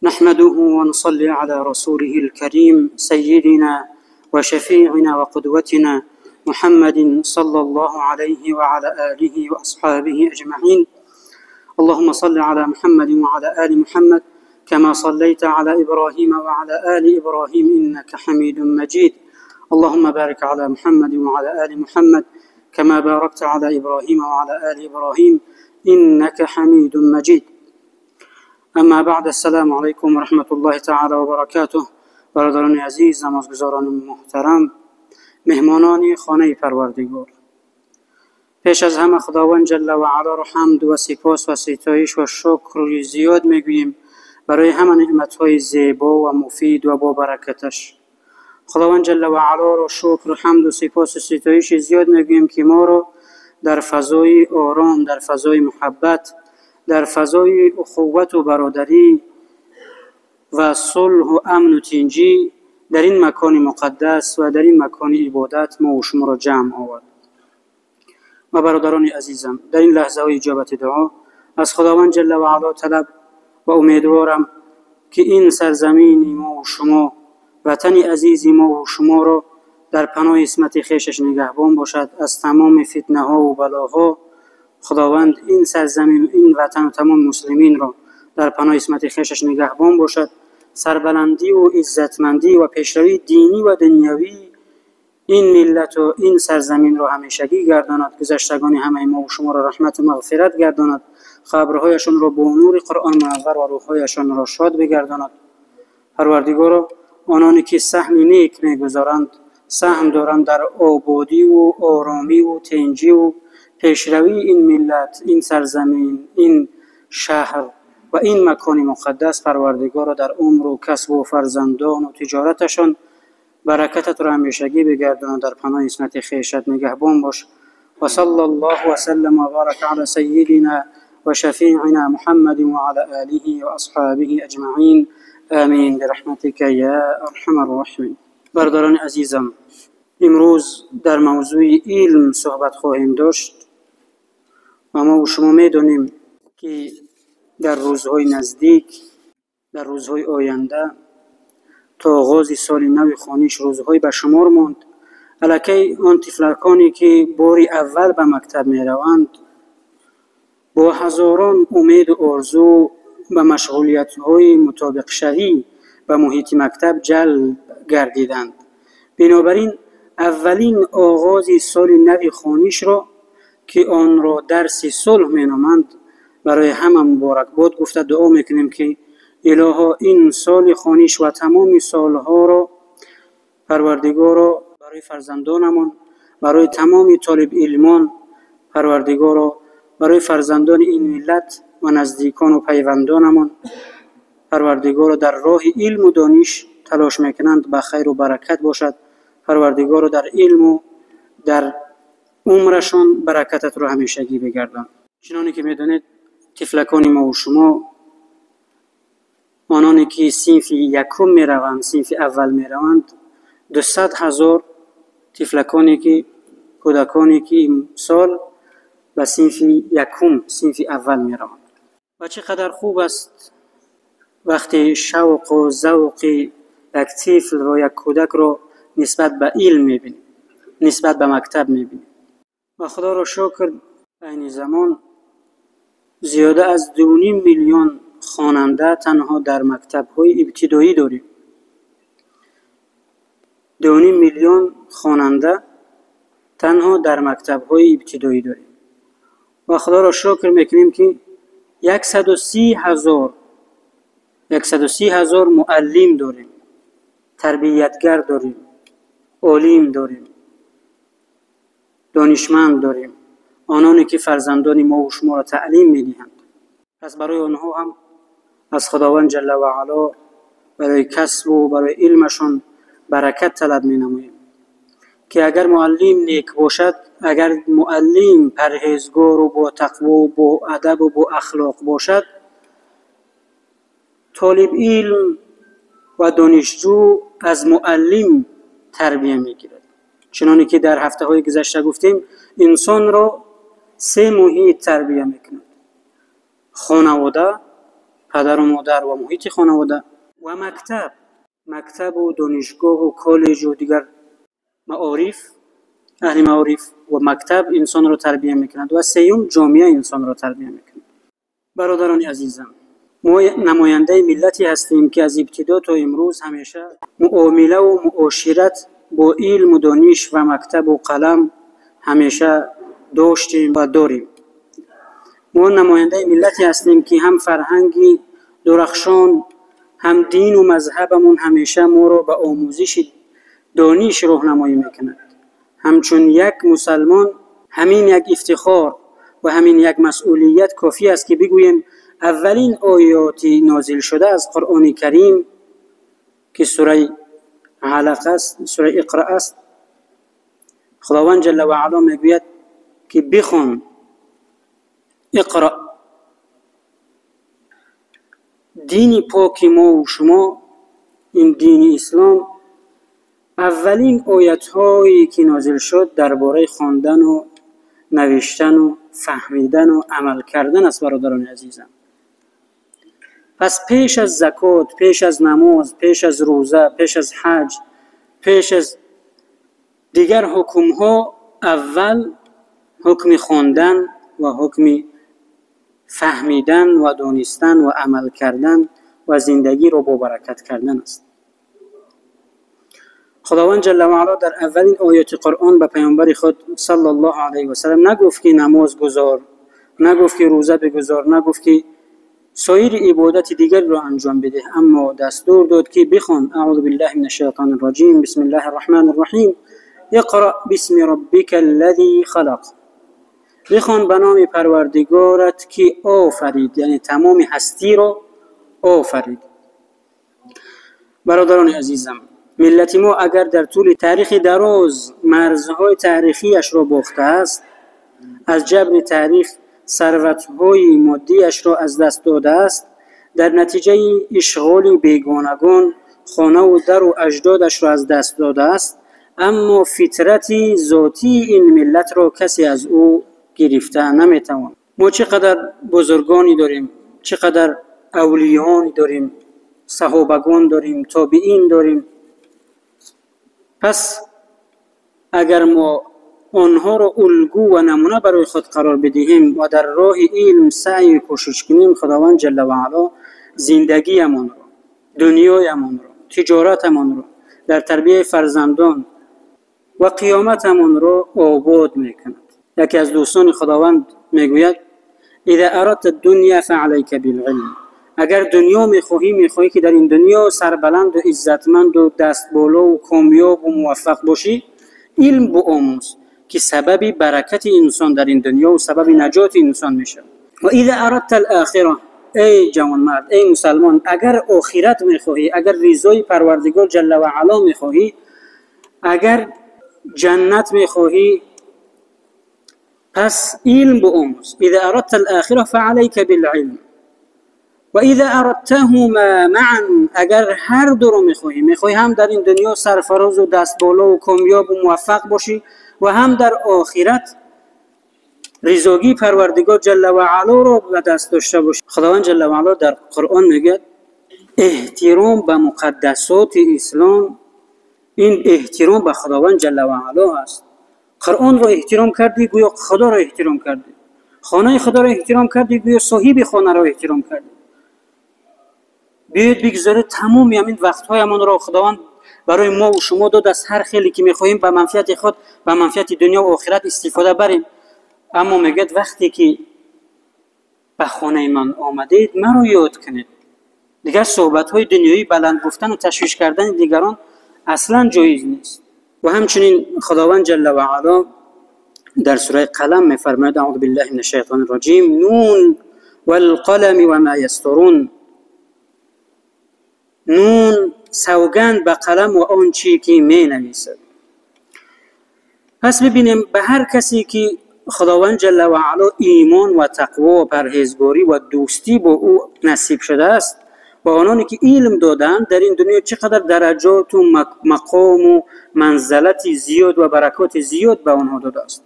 نحمده ونصلي على رسوله الكريم سيدنا وشفيعنا وقدوتنا محمد صلى الله عليه وعلى آله وأصحابه أجمعين. اللهم صل على محمد وعلى آل محمد كما صليت على إبراهيم وعلى آل إبراهيم إنك حميد مجيد. اللهم بارك على محمد وعلى آل محمد كما باركت على إبراهيم وعلى آل إبراهيم إنك حميد مجيد. اما بعد، السلام علیکم و رحمت الله تعالی و برکاته. برادران عزیز، نمازگزاران محترم، مهمانان خانه پروردگار، پیش از همه خداوند جل و علا را حمد و سپاس و ستایش و شکر زیاد میگوییم برای همه نعمت‌های زیبا و مفید و با برکتش. خداوند جل و علا را شکر، حمد و سپاس و ستایش زیاد میگوییم که ما را در فضای آرام، در فضای محبت، در فضای اخوت و برادری و صلح و امن و تنجی در این مکان مقدس و در این مکان عبادت ما و شما را جمع آورد. و برادران عزیزم، در این لحظه های اجابت دعا از خداوند جل و علا طلب و امیدوارم که این سرزمین ما و شما، وطن عزیز ما و شما را در پناه عصمت خویشش نگهبان باشد از تمام فتنه ها و بلاها. خداوند این سرزمین، این وطن و تمام مسلمین را در پناه عصمت خویشش نگهبان باشد. سربلندی و عزتمندی و پیشروی دینی و دنیوی این ملت و این سرزمین را همیشگی گرداند. گذشتگان همه ما و شما را رحمت و مغفرت گرداند. قبرهایشان را با نور قرآن منور و روحهایشان را شاد بگرداند. پروردگارا، آنانی که سهم نیک میگذارند، سهم دارند در آبادی و آرامی و تنجی و پیشروی این ملت، این سرزمین، این شهر و این مکان مقدس، پروردگار در عمر و کسب و فرزندان و تجارتشان برکتت را همیشگی بگردان. در پناه عصمت خویشت نگهبان باش. و صلی الله و سلم و بارک علی سیدنا و شفیعنا محمد و علی آله و اصحابه اجمعین. آمین برحمتک یا ارحم الراحمین. برادران عزیزم، امروز در موضوع علم صحبت خواهیم داشت. و ما و شما می‌دانیم که در روزهای نزدیک، در روزهای آینده تا آغاز سال نو خانیش روزهای به شمار ماند. الکی آن طفلکانی که بار اول به مکتب می‌روند با هزاران امید و آرزو به مشغولیت‌های مطابق شوی به محیط مکتب جلب گردیدند. بنابراین اولین آغاز سال نو خانیش را که آن را درس صلح مینامند برای همه مبارک باد گفته دعا میکنیم که الها این سال خانیش و تمام سالها را پروردگارا برای فرزندانمان، برای تمام طالب علمان، پروردگارا برای فرزندان این ملت و نزدیکان و پیوندانمان، پروردگارا در راه علم و دانش تلاش میکنند به خیر و برکت باشد. پروردگارا در علم و در عمرشان برکتت رو همیشگی بگردان. چنانه که میدونید طفلکان ما و شما، آنانی که صنف یکم میروند، صنف اول میروند، 200,000 طفلکانی که کودکانی که این سال به صنف یکم، صنف اول میروند. و چقدر خوب است وقتی شوق و ذوق یک طفل رو، یک کودک رو نسبت به علم میبینیم، نسبت به مکتب میبینیم. و خدا را شکر این زمان زیاده از 2.5 میلیون خواننده تنها در مکتب‌های ابتدایی داریم. 2.5 میلیون خواننده تنها در مکتب‌های ابتدایی داریم. و خدا را شکر میکنیم که 130,000 معلم داریم، تربیتگر داریم، عالم داریم، دانشمند داریم، آنانی که فرزندان ما و شما را تعلیم میدهند. پس برای آنها هم از خداوند جل و علا برای کسب و برای علمشون برکت طلب مینماییم که اگر معلم نیک باشد، اگر معلم پرهیزگار و با تقوا و با ادب و با اخلاق باشد، طالب علم و دانشجو از معلم تربیت میگیرد. چنانه که در هفته های گذشته گفتیم، انسان را 3 محیط تربیت میکند: خانواده، پدر و مادر و محیط خانواده و مکتب و دانشگاه و کالج و دیگر معارف، اهل معارف و مکتب انسان را تربیت میکنند و سوم جامعه انسان را تربیت میکنند. برادران عزیزم، ما نماینده ملتی هستیم که از ابتدا تا امروز همیشه معامله و معاشرت با علم و دانش و مکتب و قلم همیشه داشتیم و داریم. ما نماینده ملتی هستیم که هم فرهنگی درخشان، هم دین و مذهبمون همیشه ما را به آموزش دانش راهنمایی میکند. همچون یک مسلمان همین یک افتخار و همین یک مسئولیت کافی است که بگوییم اولین آیات نازل شده از قرآن کریم که سوره علق است، سوره اقرا است، خداوند جل و علا میگوید که بخوان، اقرا. دین پاک ما و شما، این دین اسلام، اولین آیت هایی که نازل شد درباره خواندن و نوشتن و فهمیدن و عمل کردن است. برادران عزیزم، پس پیش از زکات، پیش از نماز، پیش از روزه، پیش از حج، پیش از دیگر حکم ها، اول حکم خواندن و حکم فهمیدن و دانستن و عمل کردن و زندگی را با برکت کردن است. خداوند جل و علا در اولین آیات قرآن به پیامبر خود صلی الله علیه و سلم نگفت که نماز گذار، نگفت که روزه بگذار، نگفت که سایر عبادت دیگر را انجام بده، اما دستور داد که بخوان. اعوذ بالله من الشیطان الرجیم، بسم الله الرحمن الرحیم، اقرأ باسم ربک الذی خلق. بخوان به نام پروردگارت که آفرید، یعنی تمام هستی را آفرید. برادران عزیزم، ملت ما اگر در طول تاریخ دراز مرزهای تاریخیش را باخته است، از جبر تاریخ ثروت‌های مادی‌اش را از دست داده است، در نتیجه اشغال بیگانگان خانه و در و اجدادش را از دست داده است، اما فطرت ذاتی این ملت را کسی از او گرفته نمیتواند. ما چقدر بزرگانی داریم، چقدر اولیانی داریم، صحابگان داریم، تابعین داریم. پس اگر ما آنها را الگو و نمونه برای خود قرار بدهیم و در راه علم سعی کوشش کنیم، خداوند جل و علا زندگیمان را، دنیایمان را، تجارتمان را، در تربیت فرزندان و قیامتمان را آباد میکند. یکی از دوستان خداوند میگوید اذا اردت الدنیا فعلیک بالعلم. اگر دنیا میخواهی که در این دنیا سربلند و عزتمند و دست بالا و کامیاب و موفق باشی، علم بیاموز که سبب برکت انسان در این دنیا و سبب نجات انسان میشه. و اذا اردت الاخره، ای جوان مرد، ای مسلمان، اگر آخرت میخواهی، اگر رضای پروردگار جل و علا میخواهی، اگر جنت میخواهی، پس علم بیاموز. اذا اردت الاخره فعلیک بالعلم و اذا اردتهما معا، اگر هر دو رو میخواهی هم در این دنیا سرفراز و دست بالا و کامیاب و موفق باشی و هم در آخرت رضاگی پروردگار جل و علا رو به دست داشته باشی. خداوند جل و علا در قرآن میگه احترام به مقدسات اسلام، این احترام به خداوند جل و علا است. قرآن رو احترام کردی گویا خدا رو احترام کردی، خانه خدا رو احترام کردی گویا صاحب خانه رو احترام کردی. بیاید بگذاره تمام همین وقت‌هایمان را خداوند برای ما و شما داد، از هر خیلی که می‌خواهیم به منفعت خود، به منفعت دنیا و آخرت استفاده بریم. اما میگه وقتی که به خانه من آمدید مرا یاد کنید. دیگر صحبت‌های دنیایی بلند گفتن و تشویش کردن دیگران اصلا جایز نیست. و همچنین خداوند جل و علا در سوره قلم می‌فرماید اعوذ بالله من الشیطان الرجیم نون والقلم و ما یسطرون. نون، سوگند به قلم و آن چی که می نویسد. پس ببینیم به هر کسی که خداوند جل و علا ایمان و تقوا و پرهیزگاری و دوستی با او نصیب شده است، و آنانی که علم دادند در این دنیا چقدر درجات و مقام و منزلت زیاد و برکات زیاد به آنها داده است.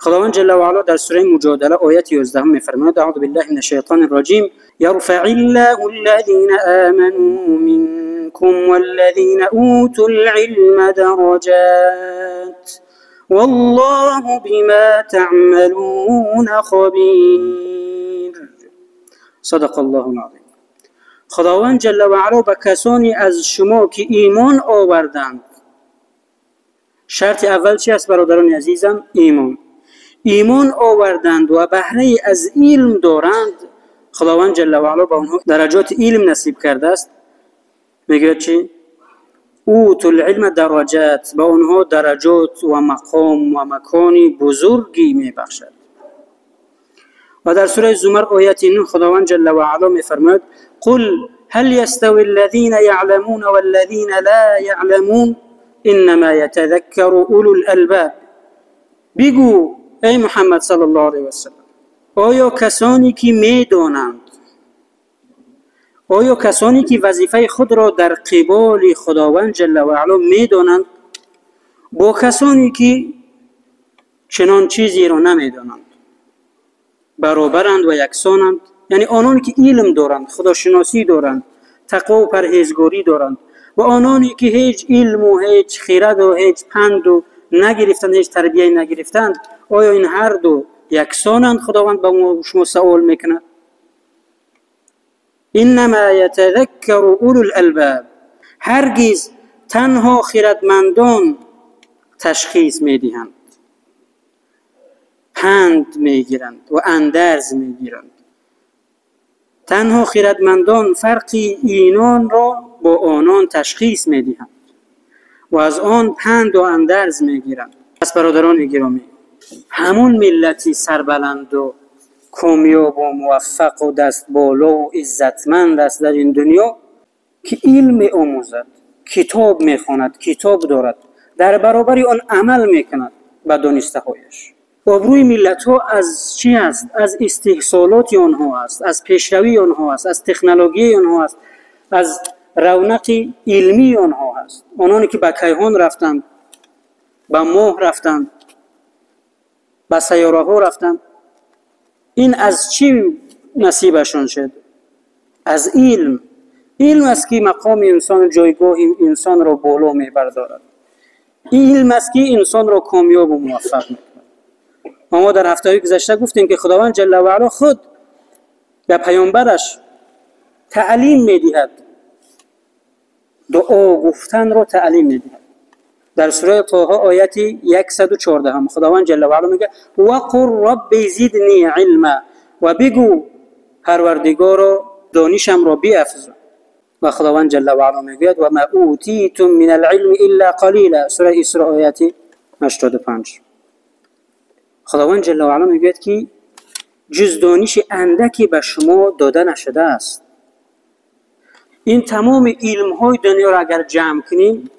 خداوند جل و علا در سوره مجادله آیت 11 می‌فرماید اعوذ بالله من الشیطان الرجیم یرفع الله الذین آمنوا منکم والذین اوتوا العلم درجات والله بما تعملون خبیر. صدق الله العظیم. خداوند جل و علا به کسانی از شما که ایمان آوردند، شرط اول چی است برادران عزیزم؟ ایمان آوردند و بهره از علم دارند، خداوند جل و علا به آنها درجات علم نصیب کرده است. میگه چی؟ اوتوا العلم درجات، به آنها درجات و مقام و مکانی بزرگی میبخشد. و در سوره زمر آیت 9 خداوند جل و علا میفرماید قل هل يستوي الذين يعلمون والذين لا يعلمون انما يتذكر اولو الالباب. بگو ای محمد صلی الله علیه و سلم، آیا کسانی که میدانند، آیا کسانی که وظیفه خود را در قبال خداوند جل و علا میدانند با کسانی که چنان چیزی را نمیدانند برابرند و یکسانند؟ یعنی آنانی که علم دارند، خداشناسی دارند، تقوا و پرهیزگاری دارند و آنانی که هیچ علم و هیچ خرد و هیچ پند و نگرفتند، هیچ تربیت نگرفتند، آیا این هر دو یکسانند؟ خداوند به شما سوال میکند. انما یتذکر اولو الالباب، هرگز تنها خردمندان تشخیص میدهند، پند میگیرند و اندرز میگیرند. تنها خردمندان فرقی اینان را با آنان تشخیص میدهند و از آن پند و اندرز میگیرند. پس برادران گرامی، همون ملتی سربلند و کامیاب و موفق و دست بالا و عزتمند است در این دنیا که علم می‌آموزد، کتاب می‌خواند، کتاب دارد، در برابر آن عمل می‌کند به دانسته‌هایش. آبروی ملت‌ها از چی است؟ از استحصالات آنها است، از پیشروی آنها است، از تکنولوژی آنها است، از رونق علمی آنها است. آنانی که به کیهان رفتند، به ماه رفتند، به سیاره ها رفتند، این از چی نصیبشان شد؟ از علم. علم است که مقام انسان، جایگاه انسان را بالا می‌بردارد. علم است که انسان را کامیاب و موفق می‌کند. ما در هفته‌های گذشته گفتیم که خداوند جل و علا خود به پیامبرش تعلیم می‌دهد، دعا گفتن را تعلیم می‌دهد. در سوره طه آیت 114 هم خداوند جل و علا میگه وقل رب زدنی علما، و بگو پروردگارا دانشم را بیافزون. و خداوند جل و علا میگه و ما اوتیتم من العلم الا قلیلا، سوره اسراء آیت 85. خداوند جل و علا میگه که جز دانش اندکی به شما داده نشده است. این تمام علم های دنیا را اگر جمع کنیم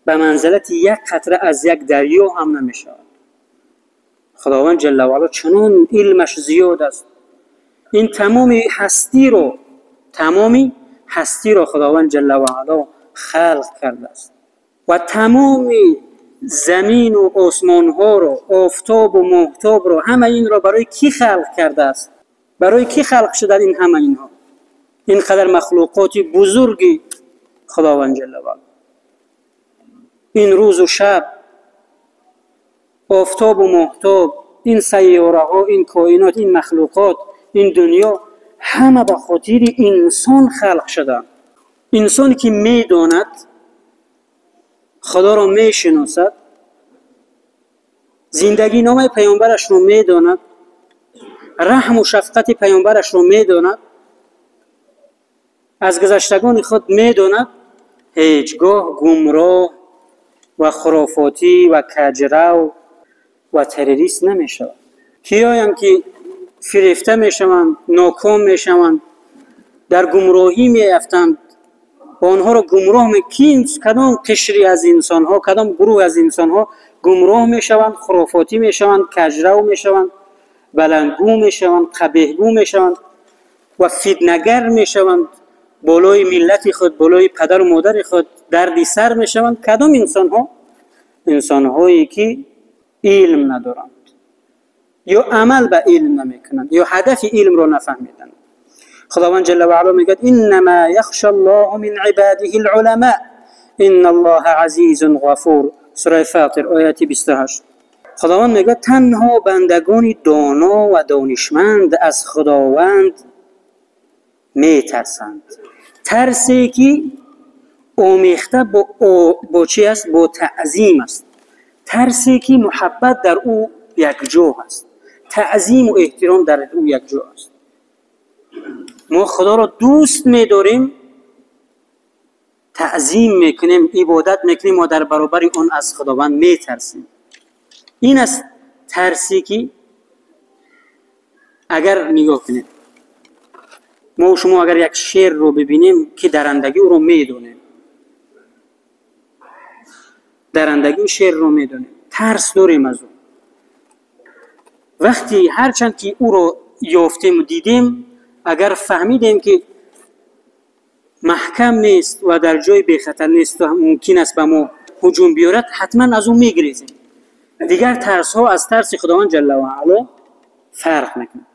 به منزلت یک قطره از یک دریا هم نمیشه. خداوند جل و علا چنان علمش زیاد است. این تمام هستی را خداوند جل و علا خلق کرده است و تمام زمین و آسمان ها را، آفتاب و ماهتاب را، همه این را برای کی خلق کرده است؟ برای کی خلق شده این همه اینها؟ این قدر مخلوقات بزرگی خداوند جل و علا، این روز و شب، آفتاب و ماهتاب، این سیاره ها، این کائنات، این مخلوقات، این دنیا، همه به خاطر انسان خلق شده. انسانی که میداند، خدا را میشناسد، زندگی نامه پیامبرش را میداند، رحم و شفقت پیامبرش را میداند، از گذشتگان خود میداند، هیچگاه گمراه و خرافاتی و کجرو و تروریست نمیشود. کیایند که فریفته میشوند، ناکام میشوند، در گمراهی میافتند، آنها را گمراه میکنند. کدام قشری از انسان ها، کدام گروه از انسان ها گمراه میشوند، خرافاتی میشوند، کجرو میشوند، بلندگو میشوند، قبیحگو میشوند و فتنه‌گر میشوند، بالای ملت خود، بالای پدر و مادر خود دردی سر میشوند. کدام انسان ها؟ انسان هایی که علم ندارند یا عمل به علم نمیکنند یا هدف علم رو نفهمیدند. خداوند جل و علا میگه انما یخشى الله من عباده العلماء ان الله عزیز غفور. سوره فاطر آیه 28. خداوند میگه تنها بندگان دانا و دانشمند از خداوند میترسند. ترسی که آمیخته با چی است؟ با تعظیم است. ترسی که محبت در او یک جا است. تعظیم و احترام در او یک جا است. ما خدا را دوست می‌داریم، تعظیم میکنیم، عبادت میکنیم و در برابر اون از خداوند میترسیم. این است ترسی که اگر نگاه کنیم ما و شما اگر یک شیر رو ببینیم که درندگی او رو میدونیم، درندگی شیر رو میدونیم، ترس داریم از او. وقتی هرچند که او رو یافتیم و دیدیم، اگر فهمیدیم که محکم نیست و در جای بی خطر نیست و ممکن است به ما هجوم بیارد، حتما از اون میگریزیم. دیگر ترس ها از ترس خداوند جل و علا فرق میکنه.